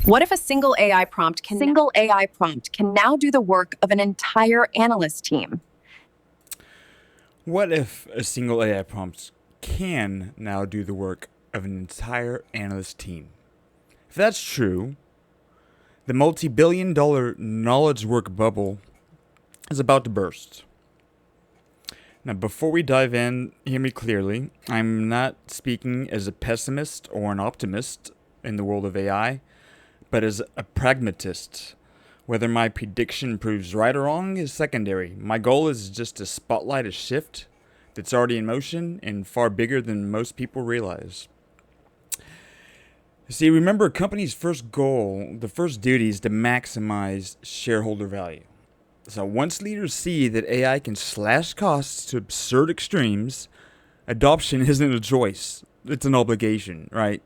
What if a single AI prompt can now do the work of an entire analyst team? What if a single AI prompt can now do the work of an entire analyst team? If that's true, the multi-billion-dollar knowledge work bubble is about to burst. Now, before we dive in, hear me clearly. I'm not speaking as a pessimist or an optimist in the world of AI, but as a pragmatist. Whether my prediction proves right or wrong is secondary. My goal is just to spotlight a shift that's already in motion and far bigger than most people realize. See, remember, a company's first goal, the first duty is to maximize shareholder value. So once leaders see that AI can slash costs to absurd extremes, adoption isn't a choice, it's an obligation, right?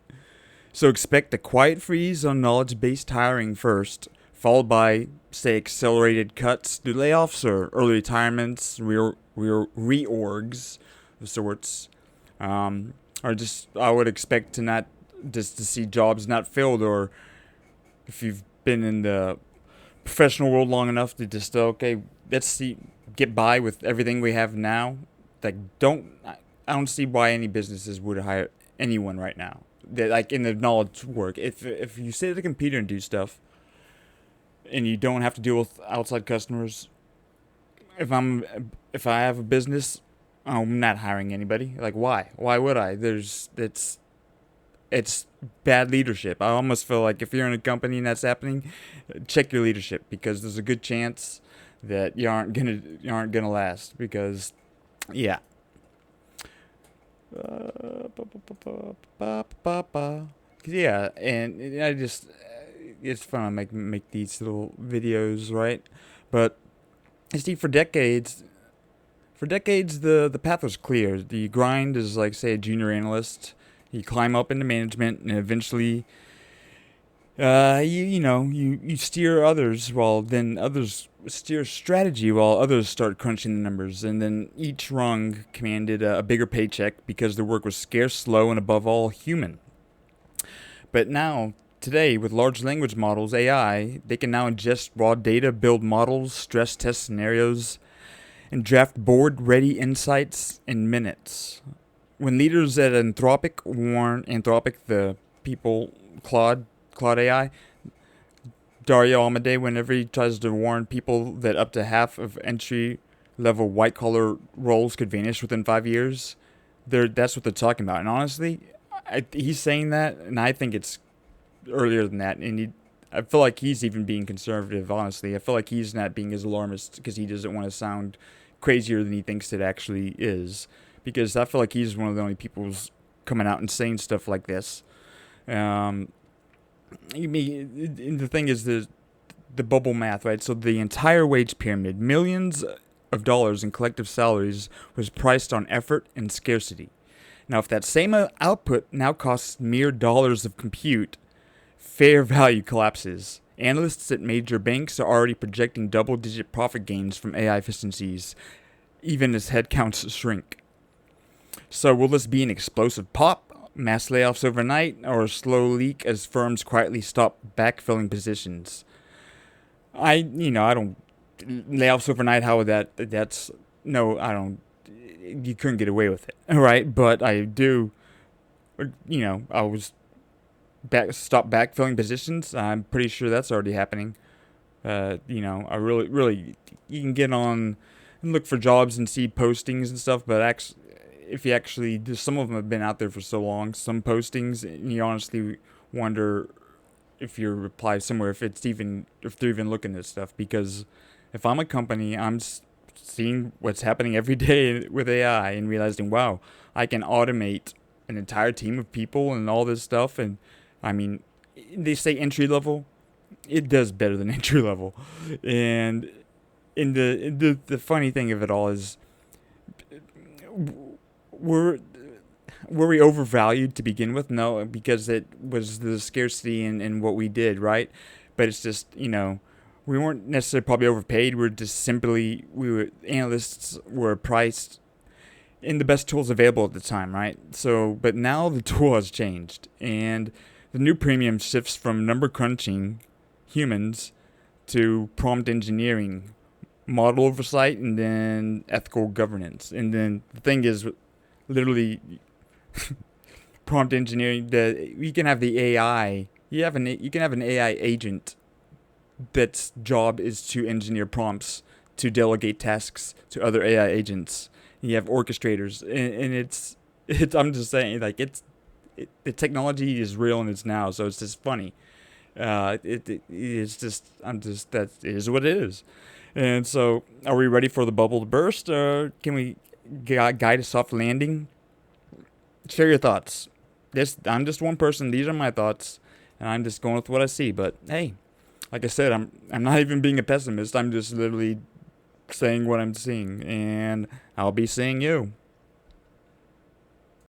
So expect a quiet freeze on knowledge-based hiring first, followed by, say, accelerated cuts through layoffs or early retirements, reorgs of sorts. Or just, I would expect to not just to see jobs not filled, or if you've been in the professional world long enough to just okay, let's see, get by with everything we have now. Like, I don't see why any businesses would hire anyone right now. That, like, in the knowledge work, if you sit at a computer and do stuff, and you don't have to deal with outside customers. If I have a business, I'm not hiring anybody. Like, why? Why would I? It's bad leadership. I almost feel like if you're in a company and that's happening, check your leadership, because there's a good chance that you aren't gonna last. Because, yeah. Yeah, and I just it's fun to make these little videos, right? But you see, for decades, the path was clear. The grind is like, say, a junior analyst. You climb up into management, and eventually, you steer others, while then others steer strategy, while others start crunching the numbers, and then each rung commanded a bigger paycheck because their work was scarce, slow, and above all human. But now, today, with large language models, AI, they can now ingest raw data, build models, stress test scenarios, and draft board-ready insights in minutes. When leaders at Anthropic, the people, Claude AI, Dario Amade, whenever he tries to warn people that up to half of entry-level white-collar roles could vanish within 5 years, that's what they're talking about. And honestly, he's saying that, and I think it's earlier than that. And I feel like he's even being conservative. Honestly, I feel like he's not being as alarmist because he doesn't want to sound crazier than he thinks it actually is. Because I feel like he's one of the only people who's coming out and saying stuff like this. Um, the thing is the bubble math, right? So the entire wage pyramid, millions of dollars in collective salaries, was priced on effort and scarcity. Now, if that same output now costs mere dollars of compute, fair value collapses. Analysts at major banks are already projecting double-digit profit gains from AI efficiencies, even as headcounts shrink. So will this be an explosive pop, mass layoffs overnight, or a slow leak as firms quietly stop backfilling positions? I don't layoffs overnight. How would that's no, I don't. You couldn't get away with it, all right? But I do. I was stop backfilling positions. I'm pretty sure that's already happening. I really, you can get on and look for jobs and see postings and stuff, but if you actually, some of them have been out there for so long, some postings, and you honestly wonder if you reply somewhere, if they're even looking at stuff. Because if I'm a company, I'm seeing what's happening every day with AI and realizing, wow, I can automate an entire team of people and all this stuff. And I mean, they say entry level, it does better than entry level. And the funny thing of it all is, were were we overvalued to begin with? No, because it was the scarcity in what we did, right? But it's just, we weren't necessarily probably overpaid. We're just simply, analysts were priced in the best tools available at the time, right? So, but now the tool has changed, and The new premium shifts from number crunching humans to prompt engineering, model oversight, and then ethical governance. And then the thing is, literally, prompt engineering. You can have the AI. You can have an AI agent that's job is to engineer prompts to delegate tasks to other AI agents. You have orchestrators, and it's. I'm just saying, like the technology is real and it's now, so it's just funny. It's just that is what it is. And so, are we ready for the bubble to burst, or can we guide a soft landing? Share your thoughts. I'm just one person. These are my thoughts, and I'm just going with what I see. But hey, like I said, I'm not even being a pessimist. I'm just literally saying what I'm seeing, and I'll be seeing you.